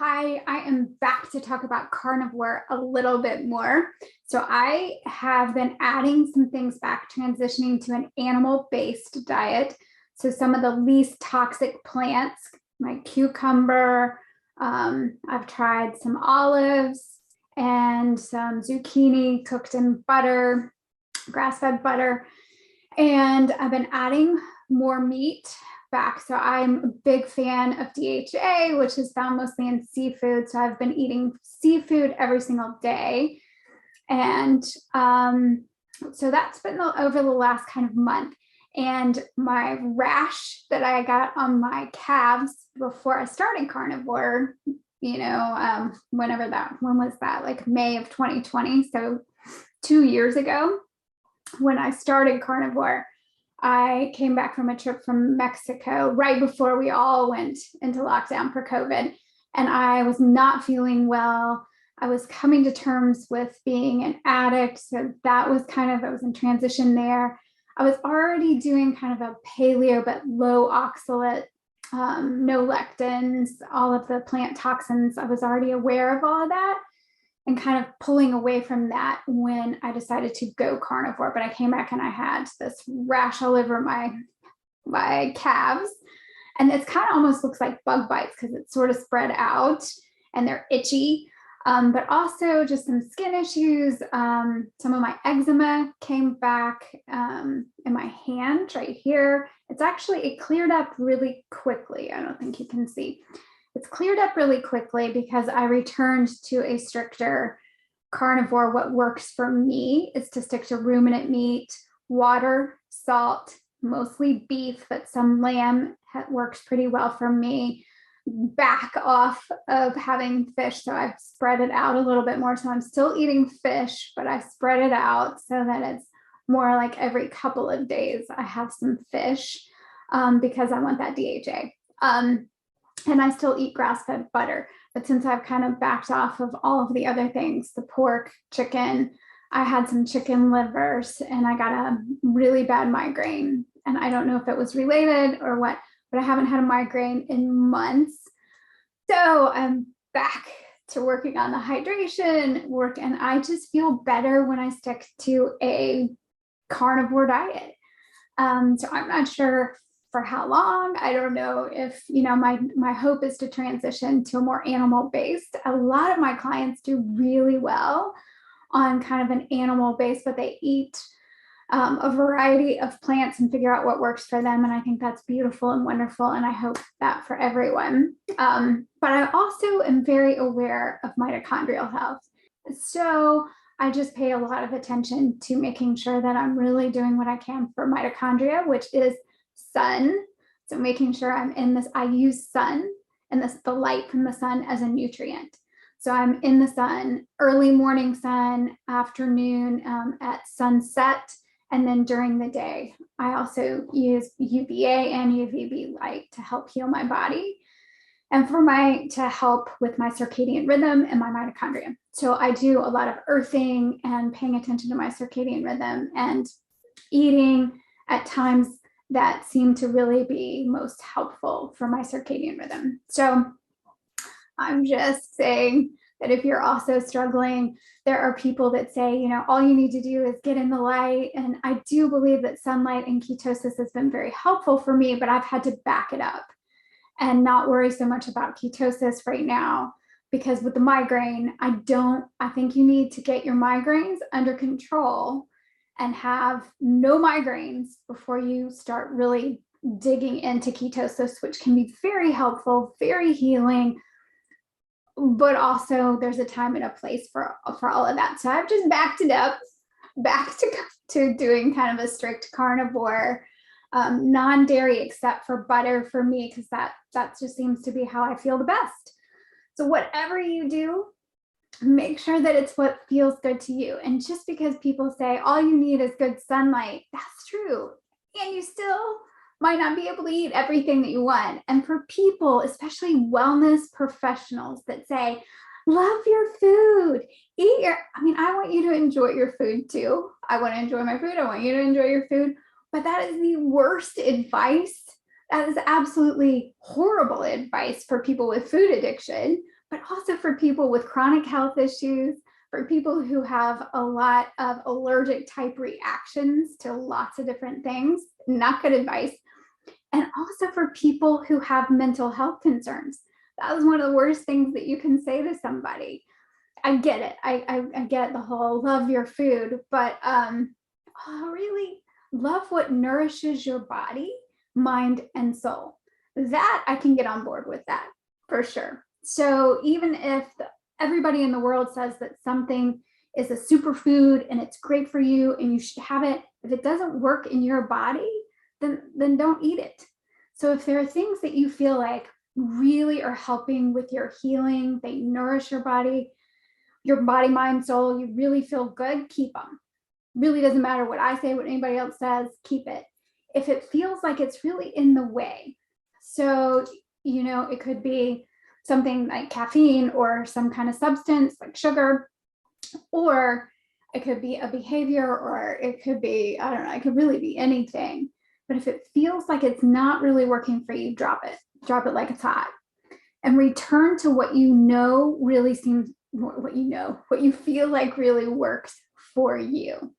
Hi, I am back to talk about carnivore a little bit more. So I have been adding some things back, transitioning to an animal-based diet. So some of the least toxic plants, like cucumber, I've tried some olives and some zucchini cooked in butter, grass-fed butter. And I've been adding more meat back. So I'm a big fan of DHA, which is found mostly in seafood. So I've been eating seafood every single day. And so that's been over the last kind of month. And my rash that I got on my calves before I started carnivore, when was that? Like May of 2020. So 2 years ago, when I started carnivore, I came back from a trip from Mexico right before we all went into lockdown for COVID, and I was not feeling well. I was coming to terms with being an addict. So I was in transition there. I was already doing kind of a paleo, but low oxalate, no lectins, all of the plant toxins. I was already aware of all of that and kind of pulling away from that when I decided to go carnivore. But I came back and I had this rash all over my calves. And it kind of almost looks like bug bites because it's sort of spread out and they're itchy. But also just some skin issues. Some of my eczema came back in my hand right here. It cleared up really quickly. I don't think you can see. It's cleared up really quickly because I returned to a stricter carnivore. What works for me is to stick to ruminant meat, water, salt, mostly beef, but some lamb works pretty well for me. Back off of having fish. So I've spread it out a little bit more. So I'm still eating fish, but I spread it out so that it's more like every couple of days I have some fish because I want that DHA. And I still eat grass-fed butter. But since I've kind of backed off of all of the other things, the pork, chicken, I had some chicken livers and I got a really bad migraine. And I don't know if it was related or what, but I haven't had a migraine in months. So I'm back to working on the hydration work. And I just feel better when I stick to a carnivore diet. So I'm not sure for how long. I don't know if, my hope is to transition to a more animal-based. A lot of my clients do really well on kind of an animal-based, but they eat a variety of plants and figure out what works for them. And I think that's beautiful and wonderful. And I hope that for everyone. But I also am very aware of mitochondrial health. So I just pay a lot of attention to making sure that I'm really doing what I can for mitochondria, which is sun. So making sure I'm in this, I use sun and the light from the sun as a nutrient. So I'm in the sun, early morning sun, afternoon, at sunset, and then during the day. I also use UVA and UVB light to help heal my body and to help with my circadian rhythm and my mitochondria. So I do a lot of earthing and paying attention to my circadian rhythm and eating at times that seem to really be most helpful for my circadian rhythm. So I'm just saying that if you're also struggling, there are people that say, all you need to do is get in the light. And I do believe that sunlight and ketosis has been very helpful for me, but I've had to back it up and not worry so much about ketosis right now, because with the migraine, I think you need to get your migraines under control and have no migraines before you start really digging into ketosis, which can be very helpful, very healing, but also there's a time and a place for all of that. So I've just backed it up, back to doing kind of a strict carnivore, non-dairy except for butter for me, because that just seems to be how I feel the best. So whatever you do, make sure that it's what feels good to you. And just because people say all you need is good sunlight, that's true. And you still might not be able to eat everything that you want. And for people, especially wellness professionals that say, love your food, I want you to enjoy your food too. I want to enjoy my food. I want you to enjoy your food. But that is the worst advice. That is absolutely horrible advice for people with food addiction. but also for people with chronic health issues, for people who have a lot of allergic type reactions to lots of different things. Not good advice. And also for people who have mental health concerns. That was one of the worst things that you can say to somebody. I get it. I get the whole love your food, but really love what nourishes your body, mind, and soul. That I can get on board with that for sure. So even if everybody in the world says that something is a superfood and it's great for you and you should have it, if it doesn't work in your body, then don't eat it. So if there are things that you feel like really are helping with your healing, they nourish your body, mind, soul, you really feel good, keep them. Really doesn't matter what I say, what anybody else says, keep it. If it feels like it's really in the way, so, it could be something like caffeine or some kind of substance like sugar, or it could be a behavior, or it could be, I don't know, it could really be anything. But if it feels like it's not really working for you, drop it like it's hot, and return to what really seems, what you feel like really works for you.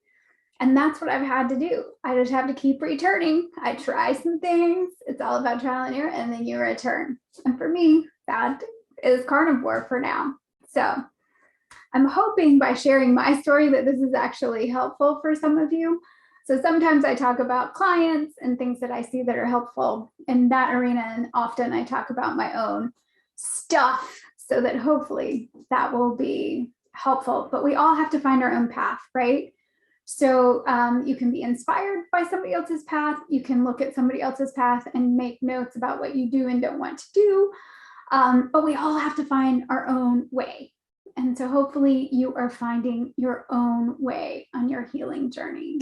And that's what I've had to do. I just have to keep returning. I try some things. It's all about trial and error, and then you return. And for me, that is carnivore for now. So I'm hoping by sharing my story that this is actually helpful for some of you. So sometimes I talk about clients and things that I see that are helpful in that arena, and often I talk about my own stuff so that hopefully that will be helpful. But we all have to find our own path, right? So you can be inspired by somebody else's path. You can look at somebody else's path and make notes about what you do and don't want to do. But we all have to find our own way. And so hopefully you are finding your own way on your healing journey.